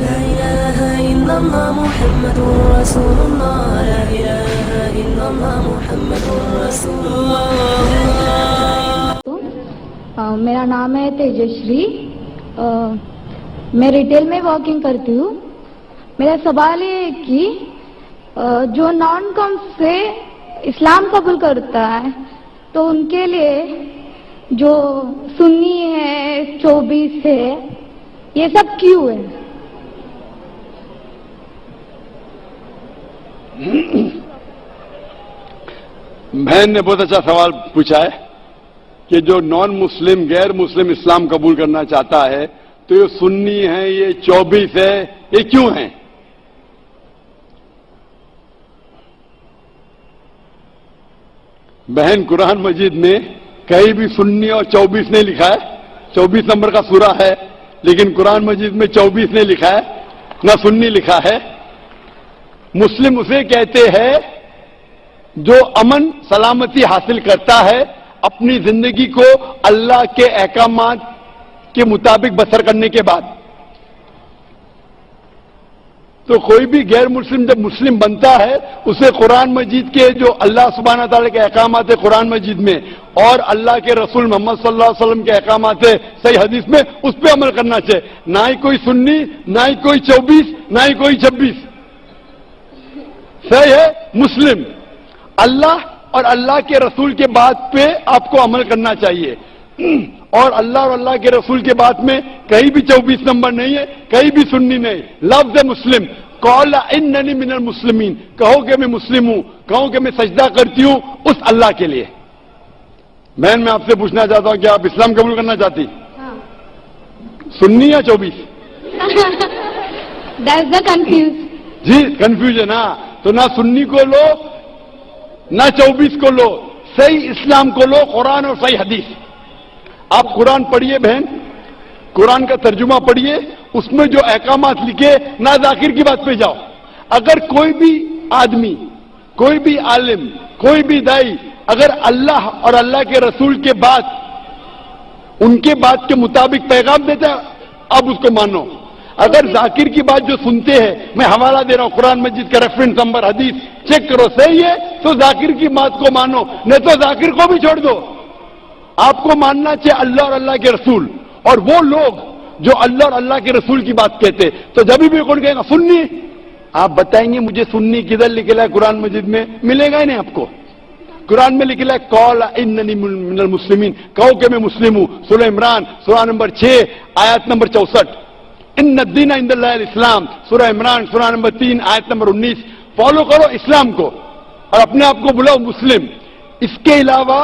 لا إله إلا الله محمد رسول الله لا إله إلا الله محمد رسول الله. मेरा नाम है तेजश्री. मैं रिटेल में वर्किंग करती हूँ. मेरा सवाल ये है कि जो नॉन कॉम से इस्लाम कबूल करता है तो उनके लिए जो सुन्नी है 24 है ये सब क्यों है? बहन ने बहुत अच्छा सवाल पूछा है कि जो नॉन मुस्लिम गैर मुस्लिम इस्लाम कबूल करना चाहता है तो ये सुन्नी है, ये 24 है, ये क्यों है? बहन, कुरान मजीद में कहीं भी सुन्नी और 24 नहीं लिखा है. 24 नंबर का सूरा है लेकिन कुरान मजीद में 24 नहीं लिखा है, ना सुन्नी लिखा है. मुस्लिम उसे कहते हैं जो अमन सलामती हासिल करता है अपनी जिंदगी को अल्लाह के अहकामात के मुताबिक बसर करने के बाद. तो कोई भी गैर मुस्लिम जब मुस्लिम बनता है उसे कुरान मजीद के जो अल्लाह सुब्हानहू तआला के अहकामात है कुरान मजीद में और अल्लाह के रसूल मोहम्मद सल्लल्लाहु अलैहि वसल्लम के अहकामात है सही हदीस में, उस पर अमल करना चाहिए. ना ही कोई सुन्नी, ना ही कोई 24, ना ही कोई 26. सही है मुस्लिम. अल्लाह और अल्लाह के रसूल के बात पे आपको अमल करना चाहिए. और अल्लाह के रसूल के बात में कहीं भी 24 नंबर नहीं है, कहीं भी सुन्नी नहीं. लफ्ज है मुस्लिम. कौल इन्ननी मिनल मुस्लिमीन, कहो कि मैं मुस्लिम हूं, कहो कि मैं सजदा करती हूं उस अल्लाह के लिए. बहन, मैं आपसे पूछना चाहता हूं कि आप इस्लाम कबूल करना चाहती? हाँ. सुन्नी या 24? That's the confuse. Ji, confusion. हाँ, तो ना सुन्नी को लो ना 24 को लो, सही इस्लाम को लो, कुरान और सही हदीस. आप कुरान पढ़िए बहन, कुरान का तर्जुमा पढ़िए, उसमें जो अहकामात लिखे ना जाकिर की बात पे जाओ. अगर कोई भी आदमी, कोई भी आलिम, कोई भी दाई अगर अल्लाह और अल्लाह के रसूल के बाद उनके बात के मुताबिक पैगाम देता है अब उसको मानो. अगर जाकिर की बात जो सुनते हैं, मैं हवाला दे रहा हूं कुरान मजीद का रेफरेंस नंबर हदीस चेक करो, सही है तो जाकिर की बात को मानो, नहीं तो जाकिर को भी छोड़ दो. आपको मानना चाहिए अल्लाह और अल्लाह के रसूल. और वो लोग जो अल्लाह और अल्लाह के रसूल की बात कहते, तो जब भी कौन कहेगा सुन्नी, आप बताएंगे मुझे सुन्नी किधर लिखा है कुरान मजीद में? मिलेगा ही नहीं आपको. कुरान में लिखा है कौल इन्ननी मिनल मुस्लिमीन, कहो कि मैं मुस्लिम हूं. सूरह इमरान सूरा नंबर 6 आयत नंबर 64. इन्न दीन इंदल्लाहिल इस्लाम, सूरह इमरान सूरा नंबर 3 आयत नंबर 19. फॉलो करो इस्लाम को और अपने आप को बुलाओ मुस्लिम. इसके अलावा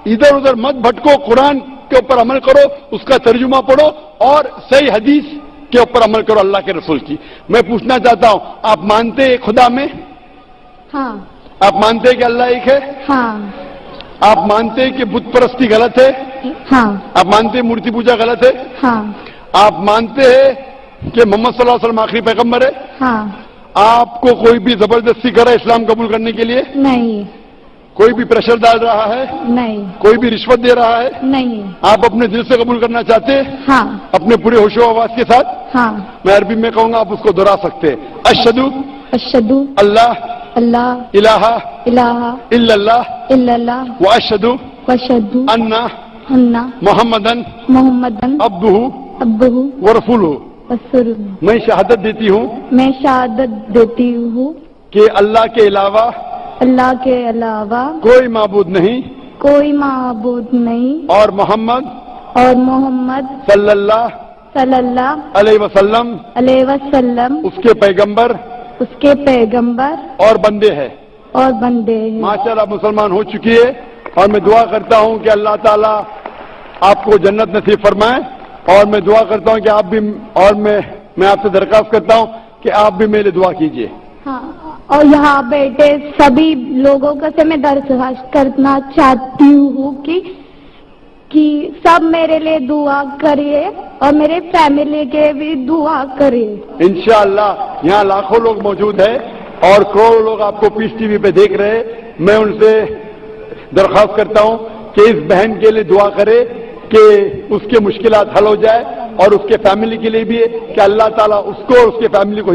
इधर उधर मत भटको, कुरान के ऊपर अमल करो, उसका तर्जुमा पढ़ो और सही हदीस के ऊपर अमल करो अल्लाह के रसूल की. मैं पूछना चाहता हूं, आप मानते हैं खुदा में? हाँ. आप मानते हैं कि अल्लाह एक है? हाँ. आप मानते हैं कि बुत परस्ती गलत है? हाँ. आप मानते हैं मूर्ति पूजा गलत है? हाँ. आप मानते हैं कि मोहम्मद सल्लल्लाहु अलैहि वसल्लम आखिरी पैगंबर है? हाँ. आपको कोई भी जबरदस्ती कर रहा है इस्लाम कबूल करने के लिए? नहीं. कोई भी प्रेशर डाल रहा है? नहीं. कोई भी रिश्वत दे रहा है? नहीं. आप अपने दिल से कबूल करना चाहते हैं? हाँ. अपने पूरे होशो आवाज के साथ? हाँ. मैं अरबी में कहूंगा, आप उसको दोहरा सकते हैं. अशहदु अशहदु अल्लाह अल्लाह इलाहा इलाहा इल्लल्लाह इल्लल्लाह व अशहदु वशहदु अन्ना अन्ना मोहम्मदन मोहम्मदन अब्दुहु अब्बुहु व रसूलुहु. वसुलुहु. मैं शहादत देती हूँ मैं शहादत देती हूँ कि अल्लाह के अलावा अल्लाह के अलावा कोई माबूद नहीं कोई माबूद नहीं और मोहम्मद सल्लल्लाहु अलैहि वसल्लम उसके पैगंबर उसके पैगंबर और बंदे हैं. हैं. माशाअल्लाह मुसलमान हो चुकी है और मैं दुआ करता हूं कि अल्लाह ताला आपको जन्नत नसीब फरमाए. और मैं दुआ करता हूं कि आप भी, और मैं आपसे दरख्वास्त करता हूं कि आप भी मेरे दुआ कीजिए. हाँ. और यहाँ बैठे सभी लोगों का से मैं दरख्वास्त करना चाहती हूँ कि सब मेरे लिए दुआ करिए और मेरे फैमिली के भी दुआ करिए. इंशाअल्लाह यहाँ लाखों लोग मौजूद हैं और करोड़ों लोग आपको पीस टीवी पे देख रहे हैं. मैं उनसे दरख्वास्त करता हूं कि इस बहन के लिए दुआ करे कि उसके मुश्किलात हल हो जाए اور اس کے فیملی کے لیے بھی ہے کہ اللہ تعالیٰ اس کو اور اس کے فیملی کو